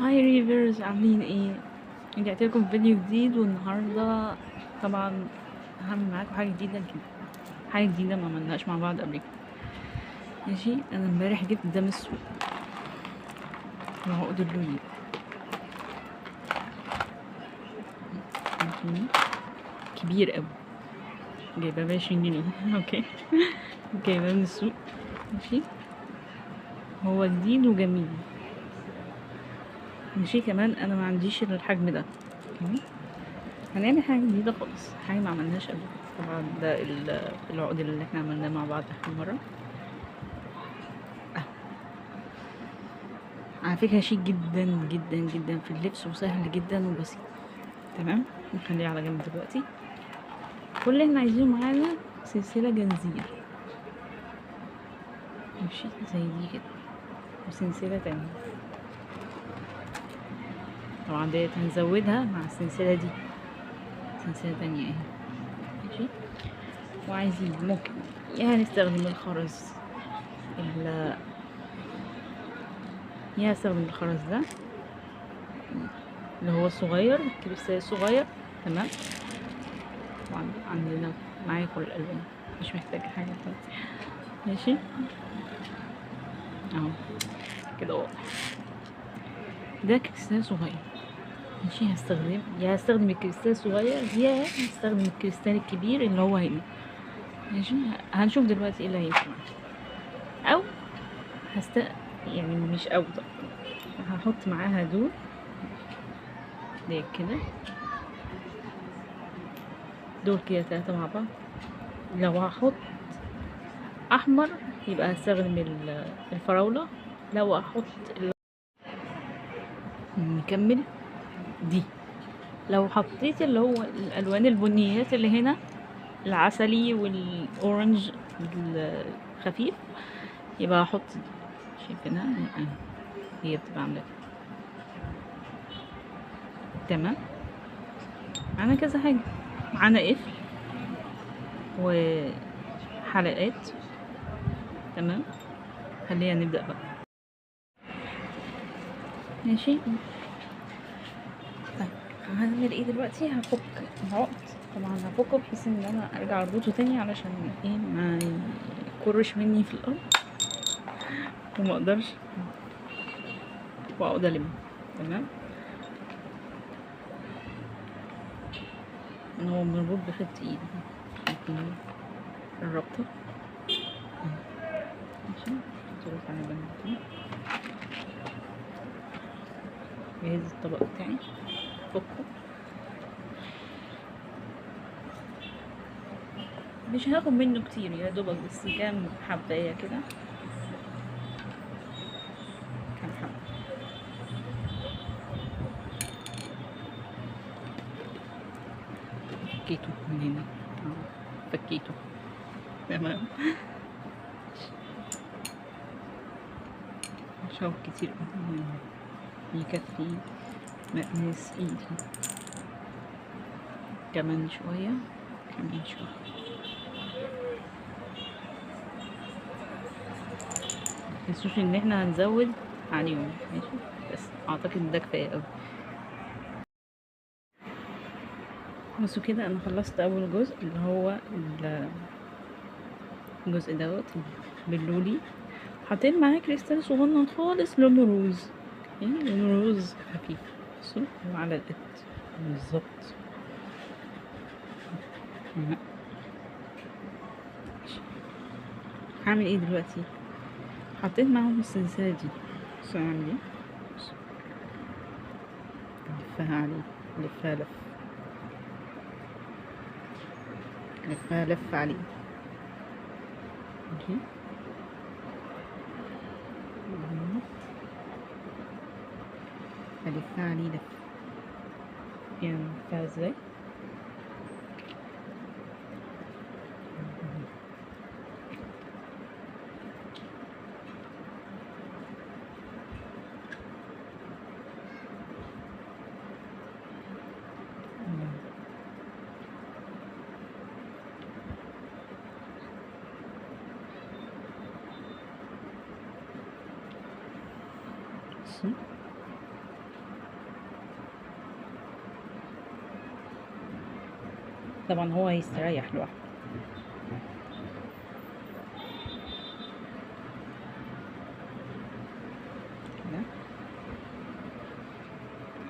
هاي ريفرز، عاملين ايه؟ رجعت لكم فيديو جديد، والنهارده طبعا هعمل معاكم حاجه جديده جدا، حاجه جديده ما عملناش مع بعض قبل كده. ماشي، انا امبارح جبت دم السوق وعقد اللولي. ماشي، كبير قوي، جايباه ب20 جنيه. اوكي، جايباه من السوق. ماشي، هو جديد وجميل. ماشي، كمان انا ما عنديش الحجم ده. اوكي، هنعمل حاجه جديده خالص، حاجه ما عملناش قبل كده. طبعا ده العقد اللي احنا عملناه مع بعض اخر مره. على فكرة شيك جدا جدا جدا في اللبس، وسهل جدا وبسيط. تمام، نخليه على جنب دلوقتي. كل اللي احنا عايزينه معانا سلسلة جنزير، ماشي، زي دي كده، وسلسلة تانية. طبعا ديت هنزودها مع السلسلة دي، سلسلة تانية اهي. ماشي، وعايزين ممكن يا هنستخدم الخرز يا هستخدم الخرز ده اللي هو الصغير، الكريستال الصغير. تمام، طبعا عندنا معايا كل الالوان، مش محتاجة حاجة تانية. ماشي اهو كده واضح. ده كريستال صغير. ماشي، هستخدم الكريستال الصغير، يا هستخدم الكريستال الكبير اللي هو هنا. ماشي، هنشوف دلوقتي ايه اللي هيمشي معايا. او هست يعني مش او طب هحط معاها دول كده، دول كده 3 مع بعض. لو هحط احمر يبقى هستخدم الفراولة. لو هحط نكمل دي. لو حطيت اللي هو الالوان البنيات اللي هنا، العسلي والاورنج الخفيف، يبقى هحط دي. شايفينها هي بتبقى عامله كده. تمام، معانا كذا حاجه، معانا قفل وحلقات. تمام، خلينا نبدا بقى. ماشي، طيب هعمل ايه دلوقتي؟ هفك العقد. طبعا هفكه بحيث ان انا ارجع اربطه تاني، علشان ايه ما يكرش مني في الارض وما اقدرش واقعد الم. تمام، ان هو مربوط بخيط ايد. شايفين الرابطه؟ ماشي، تروح على جنب كده. جهز الطبق بتاعي، فكه. مش هاخد منه كتير، يا دوبك بس كام حبايه كده، كام حبه. فكيته من هنا، فكيته. تمام، مش هاخد كتير، يكفي مقاس ايدي. كمان شويه، كمان شويه. متنسوش ان احنا هنزود عليهم. ماشي، بس اعتقد ده كفايه اوي. بصوا كده، انا خلصت اول جزء اللي هو الجزء دوت باللولي. حطيت معاه كريستال صغنن خالص لونه روز. لونه روز خفيف. بصوا هو على القد بالظبط. هعمل ايه دلوقتي؟ حطيت معاهم السلسلة دي. بصوا هعمل ايه، لفها عليه، لفها لف، لفها لف عليه. ماشي، هلفها عليه لف. يعني لفها ازاي؟ بصوا طبعا هو هيستريح لوحده. كده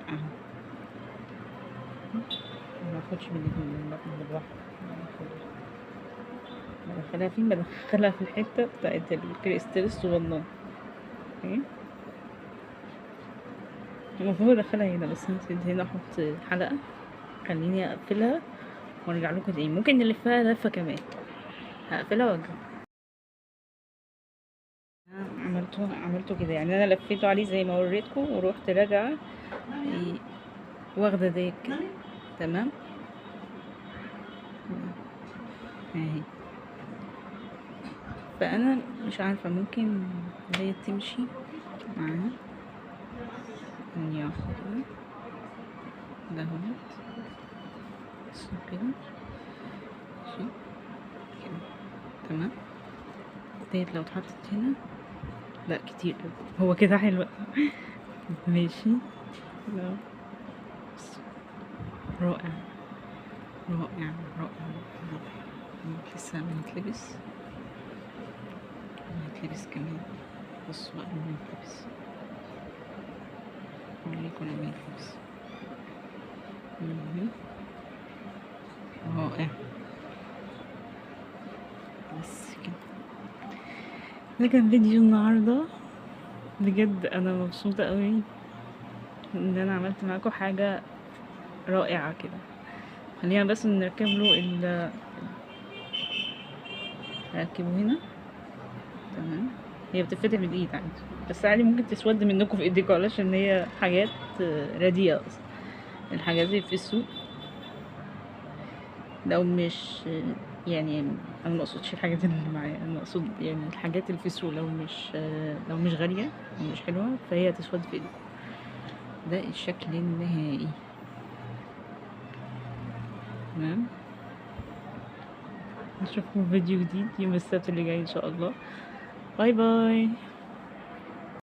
اهو، ما باخدش من البطن لوحده، بدخلها فين؟ بدخلها في الحتة بتاعت الكريستال الصغنن. اوكي، المفروض ادخلها هنا، بس نسيت هنا احط حلقة. خليني اقفلها وارجع لكم تاني، ممكن نلفها لفة كمان. هقفلها وارجع. عملته كده يعني، انا لفيته عليه زي ما وريتكم، ورحت راجعة واخدة ديت كده. تمام اهي. فانا مش عارفة، ممكن ديت تمشي معاها. ثانية واحدة كده، ده هو بس كده ماشي كده. تمام، ديت لو اتحطت هنا، لا كتير هو كده حلو. ماشي، لا بس رائع رائع رائع رائع. لسه هيتلبس كمان. بصوا بقى لما يتلبس، اوريكم لما يتلبس. رائع. بس كده، ده كان فيديو النهارده. بجد انا مبسوطه قوي ان انا عملت معاكم حاجه رائعه كده. خلينا بس نركب له هركبه هنا. تمام، هي بتتفتح بالايد عادي، بس عادي ممكن تسود منكم في ايديكم، علشان هي حاجات رديئه اصلا. الحاجات دي في السوق لو مش يعني، انا ما اقصدش الحاجات اللي معايا، انا اقصد يعني الحاجات اللي في السوق لو مش غاليه ومش حلوه، فهي تسود في ايديكم. ده الشكل النهائي. تمام، نشوفكم في فيديو جديد يوم السبت اللي جاي ان شاء الله. باي باي.